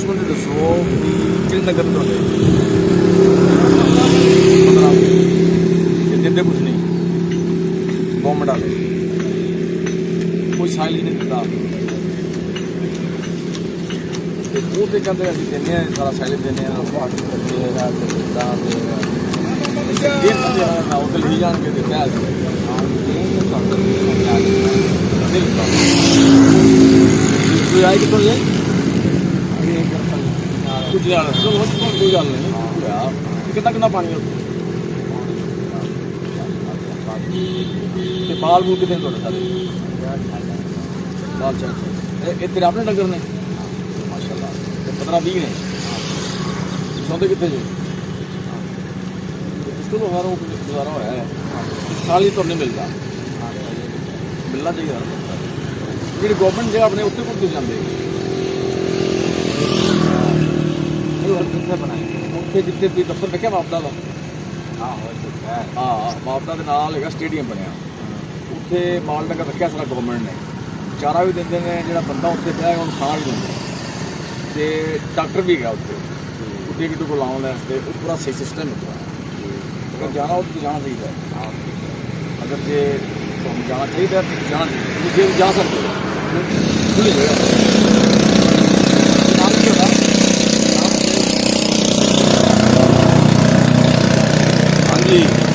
ਇਸ ਬੰਦੇ ਦੱਸੋ ਵੀ ਕਿਹੜੇ ਨਗਰ ਤੋਂ ਆਏ 15 ਦਿੰਦੇ ਕੁਛ ਨਹੀਂ ਗੌਰਮੈਂਟ ਵਾਲੇ ਕੋਈ ਸਾਈਲ ਹੀ ਨਹੀਂ ਦਿੱਤਾ ਤੇ ਉਹ ਤੇ ਕਹਿੰਦੇ ਅਸੀਂ ਦਿੰਦੇ ਹਾਂ ਸਾਰਾ ਸਾਈਲ ਦਿੰਦੇ ਹਾਂ ਪਾਰਟੀ ਕਰਦੇ ਆ ਜਿੱਦਾਂ ਇਹ ਬੰਦੇ ਨਾ ਉਹ ਲਈ ਜਾਣ ਕੇ ਦਿੱਤਾ ਅਸੀਂ ਕੋਈ ਆਈ ਕਿੱਥੋਂ ਜੇ ਕੁਝ ਜਾਣ ਕੋਈ ਗੱਲ ਨਹੀਂ ਕਿੰਨਾ ਪਾਣੀ ਉੱਥੇ ਤੇ ਬਾਲ ਬੂਲ ਕਿਤੇ ਤੁਹਾਡੇ ਸਾਰੇ ਬਾਲ ਚੱਲ ਇਹ ਤੇਰੇ ਆਪਣੇ ਨਗਰ ਨੇ ਮਾਸ਼ਾਅੱਲਾ ਤੇ 15-20 ਨੇ ਸੌਂਦੇ ਕਿੱਥੇ ਜੀ ਚਲੋ ਹਰ ਉਹ ਗੁਜ਼ਾਰਾ ਹੋਇਆ ਹੈ ਸਾਲ ਹੀ ਤੋਂ ਨਹੀਂ ਮਿਲਦਾ ਮਿਲਣਾ ਚਾਹੀਦਾ ਜਿਹੜੀ ਗਵਰਨਮੈਂਟ ਜਗ੍ਹਾ ਆਪਣੇ ਉੱਥੇ ਘੁੰਮਦੇ ਜਾਂਦੇ ਉੱਥੇ ਜਿੱਥੇ ਤੁਸੀਂ ਦਫ਼ਤਰ ਵੇਖਿਆ ਮਾਪਦਾ ਦਾ ਹਾਂ ਮਾਪਦਾ ਦੇ ਨਾਲ ਹੈਗਾ ਸਟੇਡੀਅਮ ਬਣਿਆ ਉੱਥੇ ਮਾਲ ਨਗਰ ਰੱਖਿਆ ਸਾਰਾ ਗਵਰਨਮੈਂਟ ਨੇ ਚਾਰਾ ਵੀ ਦਿੰਦੇ ਨੇ ਜਿਹੜਾ ਬੰਦਾ ਉੱਥੇ ਪਿਆ ਉਹਨੂੰ ਖਾਣਾ ਵੀ ਦਿੰਦੇ ਤੇ ਡਾਕਟਰ ਵੀ ਹੈਗਾ ਉੱਥੇ ਉੱਥੇ ਕਿਤੇ ਕੋਲ ਲਾਉਣ ਵਾਸਤੇ ਉਹ ਪੂਰਾ ਸਹੀ ਸਿਸਟਮ ਹੈ ਅਗਰ ਜਾਣਾ ਉੱਥੇ ਜਾਣਾ ਚਾਹੀਦਾ ਅਗਰ ਜੇ ਤੁਹਾਨੂੰ ਜਾਣਾ ਚਾਹੀਦਾ ਤਾਂ ਜਾਣਾ ਚਾਹੀਦਾ ਤੁਸੀਂ ਜਾ ਸਕਦੇ ਹੋ ਖੁੱਲ੍ਹੀ ਜਗ੍ਹਾ ਨਾਮ ਕੀ ਹੋਣਾ ਹਾਂਜੀ